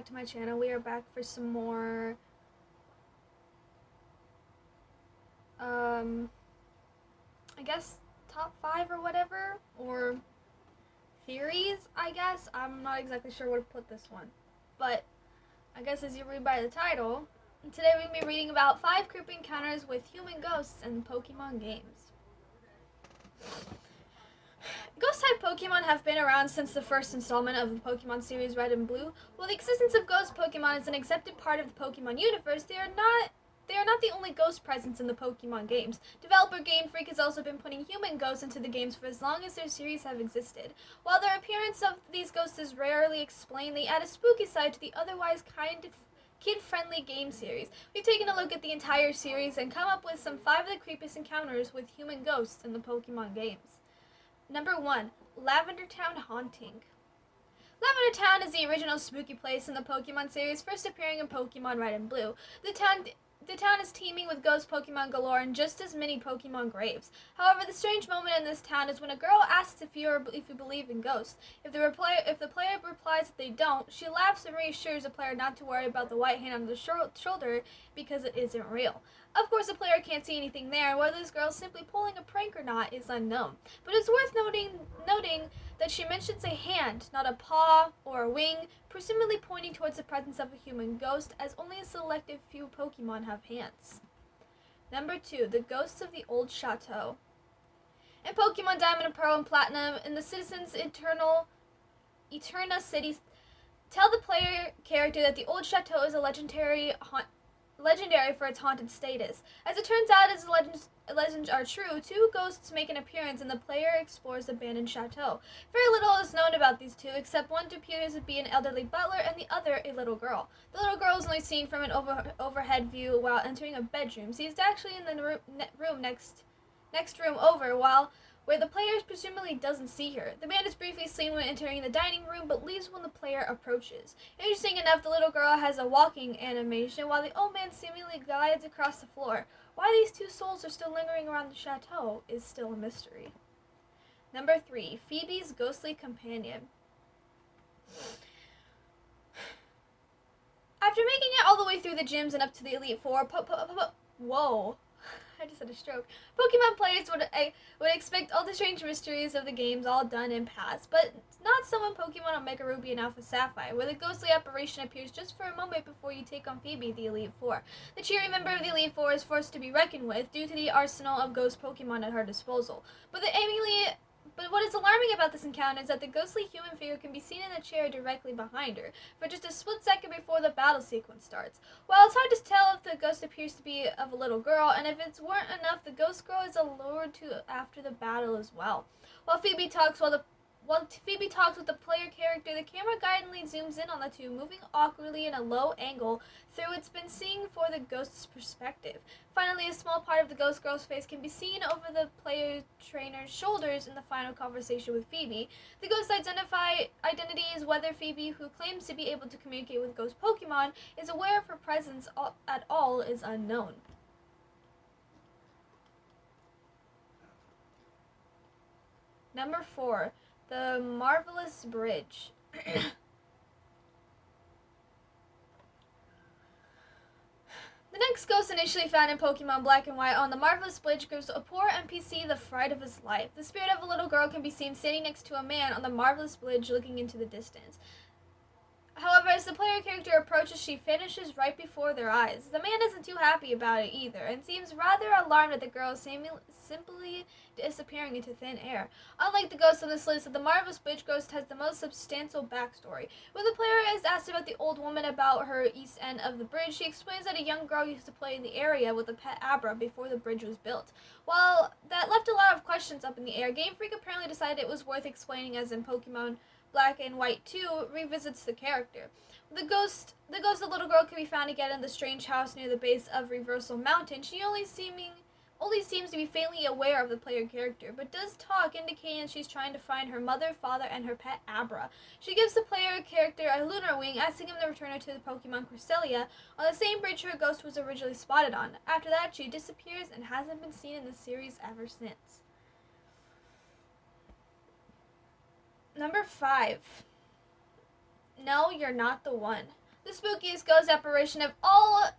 back to my channel. We are back for some more I guess top 5 or whatever, or theories, I guess. I'm not exactly sure where to put this one, but I guess as you read by the title, today we're going to be reading about 5 creepy encounters with human ghosts in Pokemon games. Ghost-type Pokemon have been around since the first installment of the Pokemon series Red and Blue. While the existence of ghost Pokemon is an accepted part of the Pokemon universe, they are not the only ghost presence in the Pokemon games. Developer Game Freak has also been putting human ghosts into the games for as long as their series have existed. While the appearance of these ghosts is rarely explained, they add a spooky side to the otherwise kind of kid-friendly game series. We've taken a look at the entire series and come up with some 5 of the creepiest encounters with human ghosts in the Pokemon games. Number 1. Lavender Town Haunting. Lavender Town is the original spooky place in the Pokemon series, first appearing in Pokemon Red and Blue. The town is teeming with ghost Pokemon galore and just as many Pokemon graves. However, the strange moment in this town is when a girl asks if you believe in ghosts. If the player replies that they don't, she laughs and reassures the player not to worry about the white hand on the shoulder because it isn't real. Of course, the player can't see anything there, and whether this girl is simply pulling a prank or not is unknown. But it's worth noting that she mentions a hand, not a paw or a wing, presumably pointing towards the presence of a human ghost, as only a selective few Pokemon have hands. Number 2. The Ghosts of the Old Chateau. In Pokemon Diamond and Pearl and Platinum, in the citizens' Eterna cities, tell the player character that the Old Chateau is a legendary for its haunted status. As it turns out, as the legends are true, 2 ghosts make an appearance and the player explores the abandoned chateau. Very little is known about these 2, except one appears to be an elderly butler and the other a little girl. The little girl is only seen from an overhead view while entering a bedroom. She is actually in the room next room over, where the player presumably doesn't see her. The man is briefly seen when entering the dining room, but leaves when the player approaches. Interesting enough, the little girl has a walking animation, while the old man seemingly glides across the floor. Why these 2 souls are still lingering around the chateau is still a mystery. Number 3. Phoebe's ghostly companion. After making it all the way through the gyms and up to the Elite Four, whoa. I just had a stroke. Pokemon players would expect all the strange mysteries of the games all done and passed, but not so in Pokemon Omega Ruby and Alpha Sapphire, where the ghostly apparition appears just for a moment before you take on Phoebe, the Elite Four. The cheery member of the Elite Four is forced to be reckoned with due to the arsenal of ghost Pokemon at her disposal. But what is alarming about this encounter is that the ghostly human figure can be seen in a chair directly behind her, for just a split second before the battle sequence starts. While it's hard to tell if the ghost appears to be of a little girl, and if it weren't enough, the ghost girl is allured to after the battle as well. While Phoebe talks with the player character, the camera guidedly zooms in on the 2, moving awkwardly in a low angle through it's been seeing for the ghost's perspective. Finally, a small part of the ghost girl's face can be seen over the player trainer's shoulders in the final conversation with Phoebe. The ghost's identity is whether Phoebe, who claims to be able to communicate with ghost Pokemon, is aware of her presence at all is unknown. Number 4. The Marvelous Bridge. The next ghost initially found in Pokemon Black and White on the Marvelous Bridge gives a poor NPC the fright of his life. The spirit of a little girl can be seen standing next to a man on the Marvelous Bridge looking into the distance. However, as the player character approaches, she vanishes right before their eyes. The man isn't too happy about it either, and seems rather alarmed at the girl simply disappearing into thin air. Unlike the ghosts on this list, the Marvelous Bridge ghost has the most substantial backstory. When the player is asked about the old woman about her east end of the bridge, she explains that a young girl used to play in the area with a pet Abra before the bridge was built. While that left a lot of questions up in the air, Game Freak apparently decided it was worth explaining, as in Pokemon Black and White 2 revisits the character. The ghost of the little girl can be found again in the strange house near the base of Reversal Mountain. She only seems to be faintly aware of the player character, but does talk, indicating she's trying to find her mother, father, and her pet Abra. She gives the player character a lunar wing, asking him to return her to the Pokemon Cresselia on the same bridge her ghost was originally spotted on. After that, she disappears and hasn't been seen in the series ever since. Number 5. No, You're Not The One. The spookiest ghost apparition of all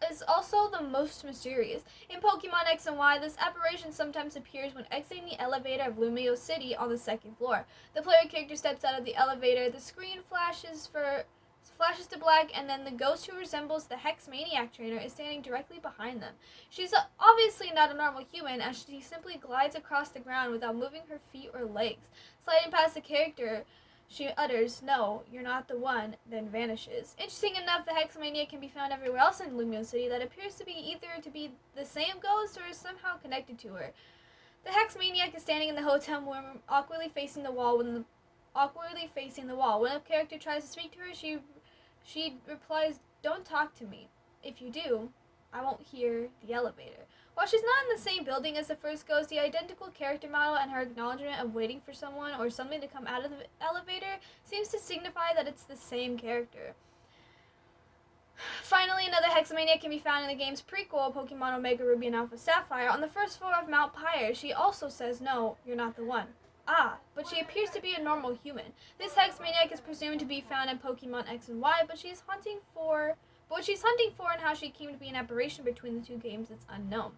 is also the most mysterious. In Pokemon X and Y, this apparition sometimes appears when exiting the elevator of Lumio City on the second floor. The player character steps out of the elevator, the screen flashes to black, and then the ghost who resembles the Hex Maniac trainer is standing directly behind them. She's obviously not a normal human, as she simply glides across the ground without moving her feet or legs. Sliding past the character, she utters, "No, you're not the one," then vanishes. Interesting enough, the Hexmania can be found everywhere else in Lumio City that appears to be either to be the same ghost or is somehow connected to her. The Hexmaniac is standing in the hotel room, awkwardly facing the wall. When a character tries to speak to her, she replies, "Don't talk to me. If you do, I won't hear the elevator." While she's not in the same building as the first ghost, the identical character model and her acknowledgement of waiting for someone or something to come out of the elevator seems to signify that it's the same character. Finally, another Hexamania can be found in the game's prequel, Pokemon Omega Ruby and Alpha Sapphire. On the first floor of Mount Pyre, she also says, "No, you're not the one." But she appears to be a normal human. This Hexmaniac is presumed to be found in Pokemon X and Y, but what she's hunting for and how she came to be an apparition between the two games is unknown.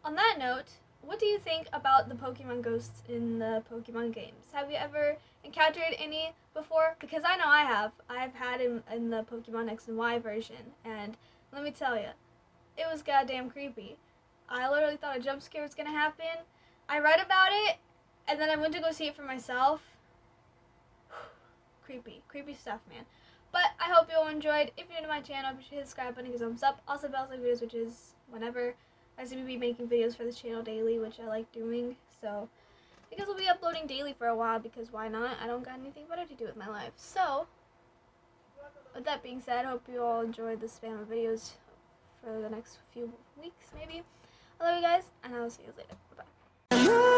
On that note, what do you think about the Pokemon ghosts in the Pokemon games? Have you ever encountered any before? Because I know I have. I've had in the Pokemon X and Y version, and let me tell you, it was goddamn creepy. I literally thought a jump scare was gonna happen. I read about it, and then I went to go see it for myself. Creepy stuff, man. But I hope you all enjoyed. If you're new to my channel, be sure to hit the subscribe button, give a thumbs up. Also, bells like videos, which is whenever I seem to be making videos for this channel daily, which I like doing. So, because we'll be uploading daily for a while, because why not? I don't got anything better to do with my life. So, with that being said, I hope you all enjoyed this spam of videos for the next few weeks, maybe. I love you guys, and I will see you later. Bye-bye.